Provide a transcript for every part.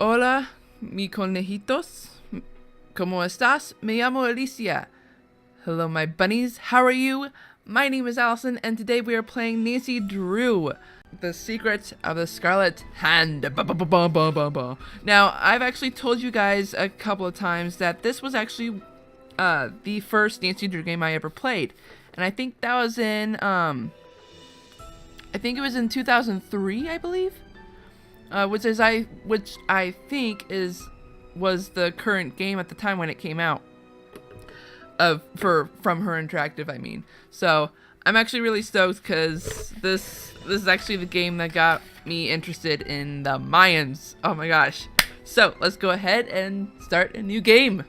Hola, mi conejitos. ¿Cómo estás? Me llamo Alicia. Hello, my bunnies. How are you? My name is Allison, and today we are playing Nancy Drew, The Secret of the Scarlet Hand. Now, I've actually told you guys a couple of times that this was actually the first Nancy Drew game I ever played, and I think that was in I think it was in 2003, I believe, which I think was the current game at the time when it came out. From Her Interactive, I mean. So I'm actually really stoked because this is actually the game that got me interested in the Mayans. Oh my gosh! So let's go ahead and start a new game.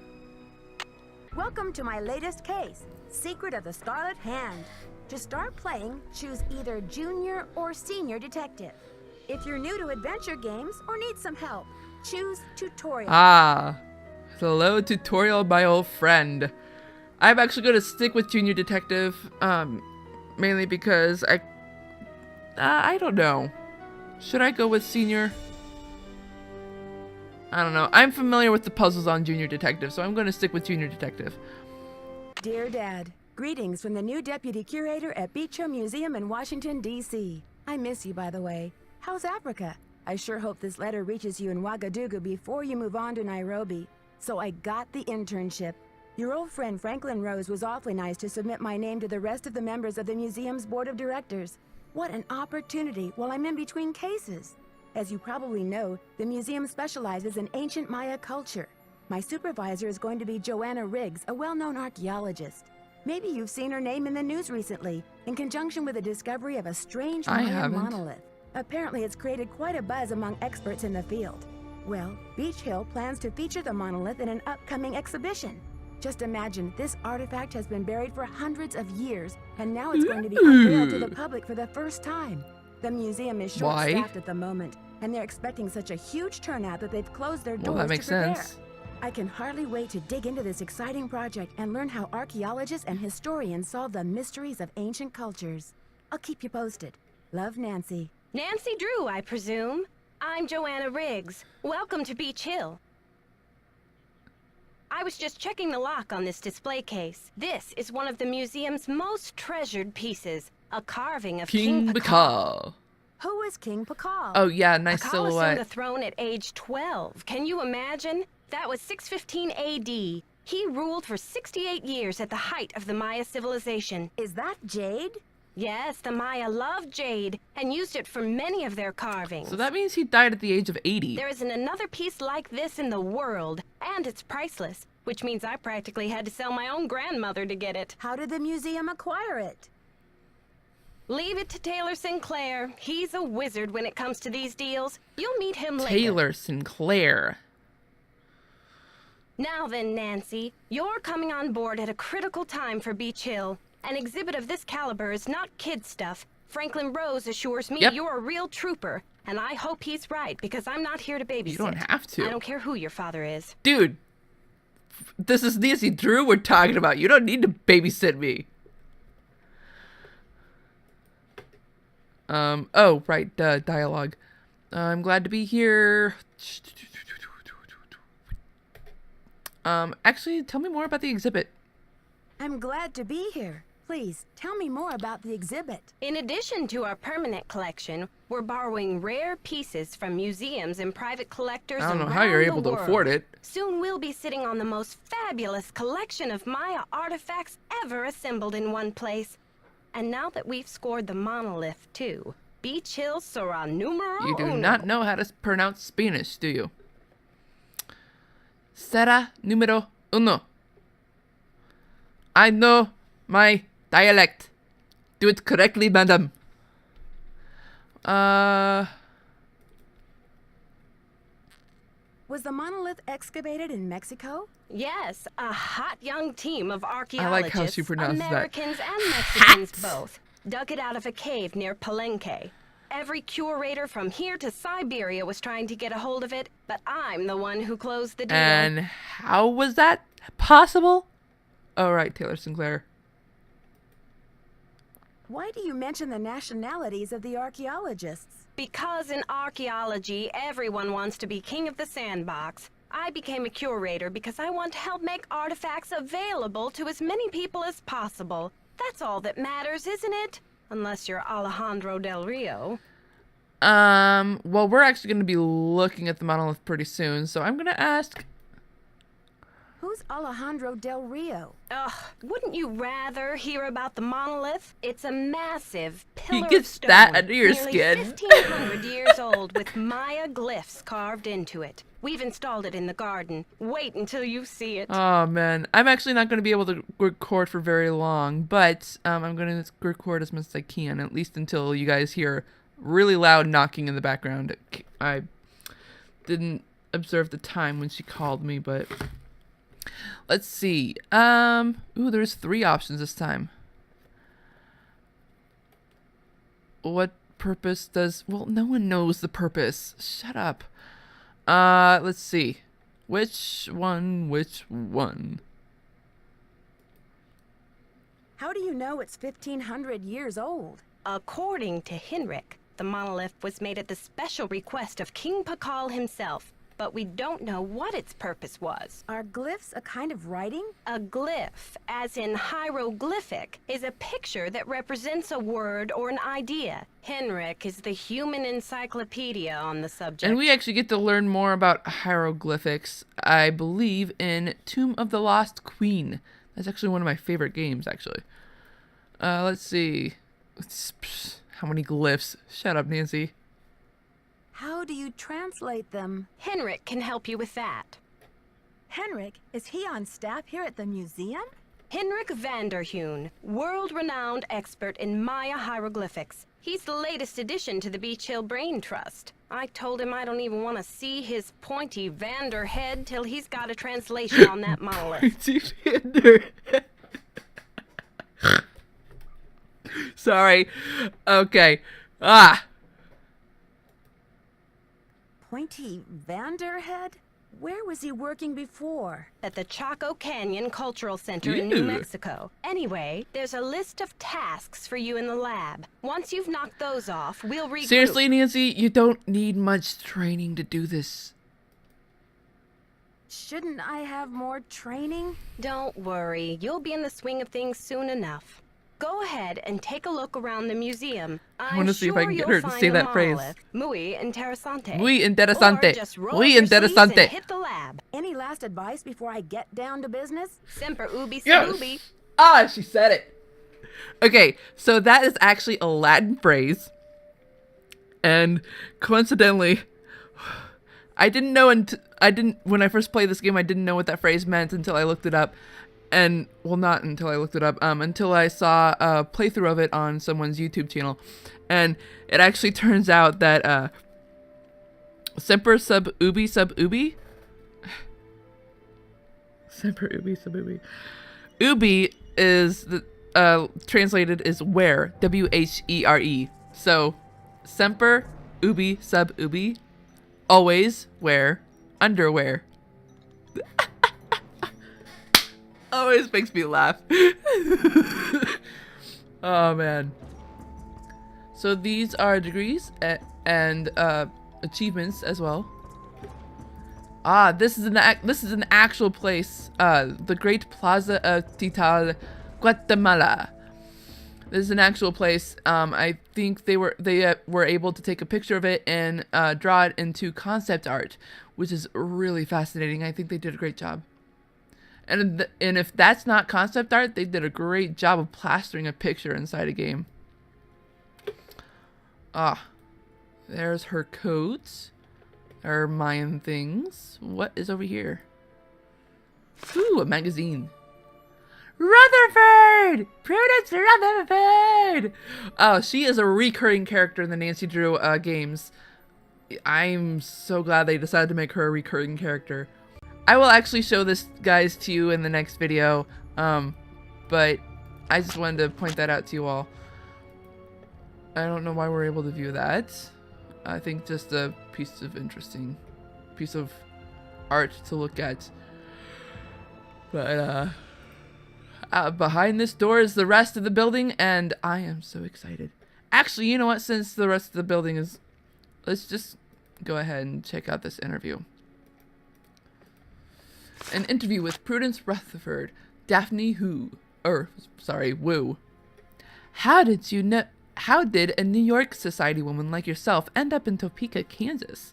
Welcome to my latest case, Secret of the Scarlet Hand. To start playing, choose either Junior or Senior Detective. If you're new to adventure games or need some help, choose Tutorial. Hello, Tutorial, my old friend. I'm actually going to stick with Junior Detective, mainly because I don't know. Should I go with Senior? I don't know. I'm familiar with the puzzles on Junior Detective, so I'm going to stick with Junior Detective. Dear Dad, greetings from the new Deputy Curator at Beach Hill Museum in Washington, D.C. I miss you, by the way. How's Africa? I sure hope this letter reaches you in Ouagadougou before you move on to Nairobi. So I got the internship. Your old friend Franklin Rose was awfully nice to submit my name to the rest of the members of the museum's board of directors. What an opportunity while I'm in between cases. As you probably know, the museum specializes in ancient Maya culture. My supervisor is going to be Joanna Riggs, a well-known archaeologist. Maybe you've seen her name in the news recently, in conjunction with the discovery of a strange Maya monolith. Apparently it's created quite a buzz among experts in the field. Well, Beach Hill plans to feature the monolith in an upcoming exhibition. Just imagine, this artifact has been buried for hundreds of years, and now it's going to be unveiled to the public for the first time. The museum is short-staffed at the moment, and they're expecting such a huge turnout that they've closed their doors to prepare. Sense. I can hardly wait to dig into this exciting project and learn how archaeologists and historians solve the mysteries of ancient cultures. I'll keep you posted. Love, Nancy. Nancy Drew, I presume. I'm Joanna Riggs. Welcome to Beach Hill. I was just checking the lock on this display case. This is one of the museum's most treasured pieces, a carving of King Pakal. Who is King Pakal? Oh yeah, nice Pakal silhouette. assumed the throne at age 12. Can you imagine? That was 615 AD. He ruled for 68 years at the height of the Maya civilization. Is that jade? Yes, the Maya loved jade and used it for many of their carvings. So that means he died at the age of 80. There isn't another piece like this in the world, and it's priceless, which means I practically had to sell my own grandmother to get it. How did the museum acquire it? Leave it to Taylor Sinclair. He's a wizard when it comes to these deals. You'll meet him later. Taylor Sinclair. Now then, Nancy, you're coming on board at a critical time for Beach Hill. An exhibit of this caliber is not kid stuff. Franklin Rose assures me you're a real trooper, and I hope he's right, because I'm not here to babysit. You don't have to. I don't care who your father is. Dude, this is Nancy Drew we're talking about. You don't need to babysit me. Oh, right, dialogue. I'm glad to be here. Actually, tell me more about the exhibit. I'm glad to be here. Please, tell me more about the exhibit. In addition to our permanent collection, we're borrowing rare pieces from museums and private collectors around the world. I don't know how you're able to afford it. Soon we'll be sitting on the most fabulous collection of Maya artifacts ever assembled in one place. And now that we've scored the monolith, too, Beach Hill sera numero uno. You do not know how to pronounce Spanish, do you? Será número uno. I know my dialect. Do it correctly, madam. Was the monolith excavated in Mexico? Yes, a hot young team of archaeologists, I like how she pronounces Americans that. and Mexicans both, dug it out of a cave near Palenque. Every curator from here to Siberia was trying to get a hold of it, but I'm the one who closed the deal. And how was that possible? Oh, right, Taylor Sinclair. Why do you mention the nationalities of the archaeologists? Because in archaeology, everyone wants to be king of the sandbox. I became a curator because I want to help make artifacts available to as many people as possible. That's all that matters, isn't it? Unless you're Alejandro Del Rio. Well, we're actually going to be looking at the monolith pretty soon, so I'm going to ask... Who's Alejandro Del Rio? Ugh, wouldn't you rather hear about the monolith? It's a massive pillar He gets of stone, that under your nearly skin. 1,500 years old with Maya glyphs carved into it. We've installed it in the garden. Wait until you see it. Oh, man. I'm actually not going to be able to record for very long, but I'm going to record as much as I can, at least until you guys hear really loud knocking in the background. I didn't observe the time when she called me, but... Let's see. Ooh, there's 3 options this time. What purpose does... Well, no one knows the purpose. Shut up. Let's see. Which one? How do you know it's 1,500 years old? According to Henrik, the monolith was made at the special request of King Pakal himself, but we don't know what its purpose was. Are glyphs a kind of writing? A glyph, as in hieroglyphic, is a picture that represents a word or an idea. Henrik is the human encyclopedia on the subject. And we actually get to learn more about hieroglyphics, I believe, in Tomb of the Lost Queen. That's actually one of my favorite games, actually. Let's see. How many glyphs? Shut up, Nancy. How do you translate them? Henrik can help you with that. Henrik, is he on staff here at the museum? Henrik Vanderheun, world-renowned expert in Maya hieroglyphics. He's the latest addition to the Beach Hill Brain Trust. I told him I don't even want to see his pointy Vander head till he's got a translation on that monolith. Pointy Vander. Sorry. Okay. Pointy Vanderhead? Where was he working before? At the Chaco Canyon Cultural Center in New Mexico. Anyway, there's a list of tasks for you in the lab. Once you've knocked those off, we'll regroup. Seriously, Nancy, you don't need much training to do this. Shouldn't I have more training? Don't worry, you'll be in the swing of things soon enough. Go ahead and take a look around the museum. I want to see if I can get her to say that phrase. Muy interesante. Muy interesante. Or just roll Muy up your sleeves interesante. and hit the lab. Any last advice before I get down to business? Semper ubi Yes. ubi. Ah, she said it. Okay, so that is actually a Latin phrase. And coincidentally, when I first played this game, I didn't know what that phrase meant until I looked it up. And, well, not until I looked it up, until I saw a playthrough of it on someone's YouTube channel. And it actually turns out that, semper sub ubi sub ubi? Semper ubi sub ubi. Ubi is, translated is where, W-H-E-R-E. So, semper ubi sub ubi, always wear underwear. Always makes me laugh. Oh man. So these are degrees and achievements as well. Ah, this is an actual place. The Great Plaza of Tikal, Guatemala. This is an actual place. I think they were able to take a picture of it and draw it into concept art, which is really fascinating. I think they did a great job. And if that's not concept art, they did a great job of plastering a picture inside a game. Ah, there's her coat, her Mayan things. What is over here? Ooh, a magazine. Rutherford! Prudence Rutherford! Oh, she is a recurring character in the Nancy Drew games. I'm so glad they decided to make her a recurring character. I will actually show this, guys, to you in the next video, but I just wanted to point that out to you all. I don't know why we're able to view that. I think just a piece of art to look at. But, behind this door is the rest of the building, and I am so excited. Actually, you know what? Since the rest of the building is let's just go ahead and check out this interview. An interview with Prudence Rutherford, Daphne Wu. How did a New York society woman like yourself end up in Topeka, Kansas?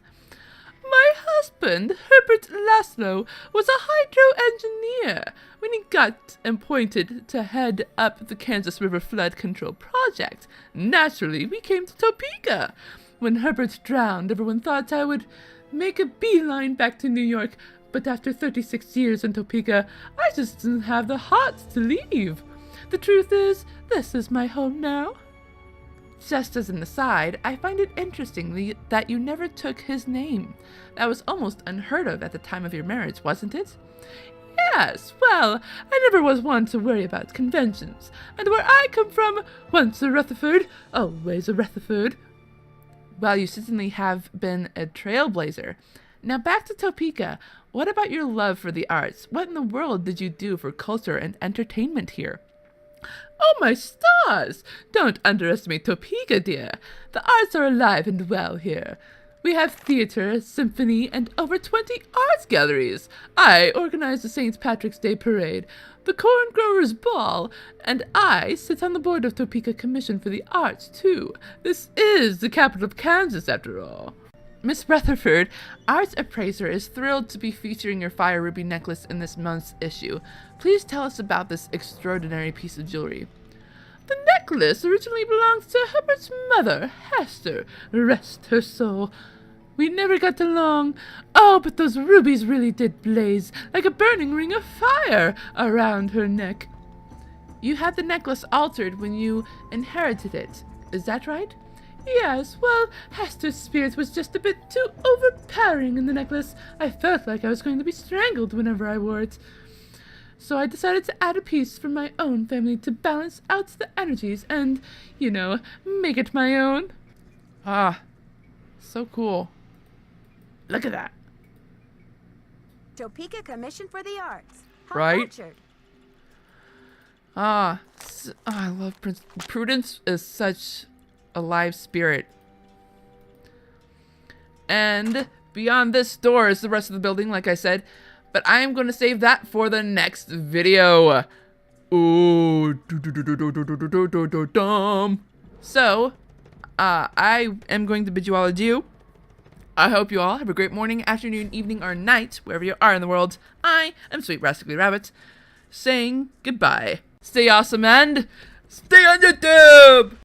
My husband, Herbert Laszlo, was a hydro engineer. When he got appointed to head up the Kansas River Flood Control Project, naturally we came to Topeka. When Herbert drowned, everyone thought I would make a beeline back to New York, but after 36 years in Topeka, I just didn't have the heart to leave. The truth is, this is my home now. Just as an aside, I find it interesting that you never took his name. That was almost unheard of at the time of your marriage, wasn't it? Yes, well, I never was one to worry about conventions. And where I come from, once a Rutherford, always a Rutherford. Well, you certainly have been a trailblazer. Now back to Topeka. What about your love for the arts? What in the world did you do for culture and entertainment here? Oh, my stars! Don't underestimate Topeka, dear. The arts are alive and well here. We have theater, symphony, and over 20 arts galleries. I organize the St. Patrick's Day Parade, the Corn Growers' Ball, and I sit on the board of Topeka Commission for the Arts, too. This is the capital of Kansas, after all. Miss Rutherford, Arts Appraiser is thrilled to be featuring your fire ruby necklace in this month's issue. Please tell us about this extraordinary piece of jewelry. The necklace originally belongs to Herbert's mother, Hester. Rest her soul. We never got along. Oh, but those rubies really did blaze like a burning ring of fire around her neck. You had the necklace altered when you inherited it. Is that right? Yes, well, Hester's spirit was just a bit too overpowering in the necklace. I felt like I was going to be strangled whenever I wore it. So I decided to add a piece from my own family to balance out the energies and, make it my own. Ah, so cool. Look at that. Topeka Commission for the Arts. How Right? cultured. I love Prudence is such a live spirit. And beyond this door is the rest of the building, like I said. But I am going to save that for the next video. Ooh. So, I am going to bid you all adieu. I hope you all have a great morning, afternoon, evening, or night, wherever you are in the world. I am Sweet Rascally Rabbit, saying goodbye. Stay awesome and stay on YouTube!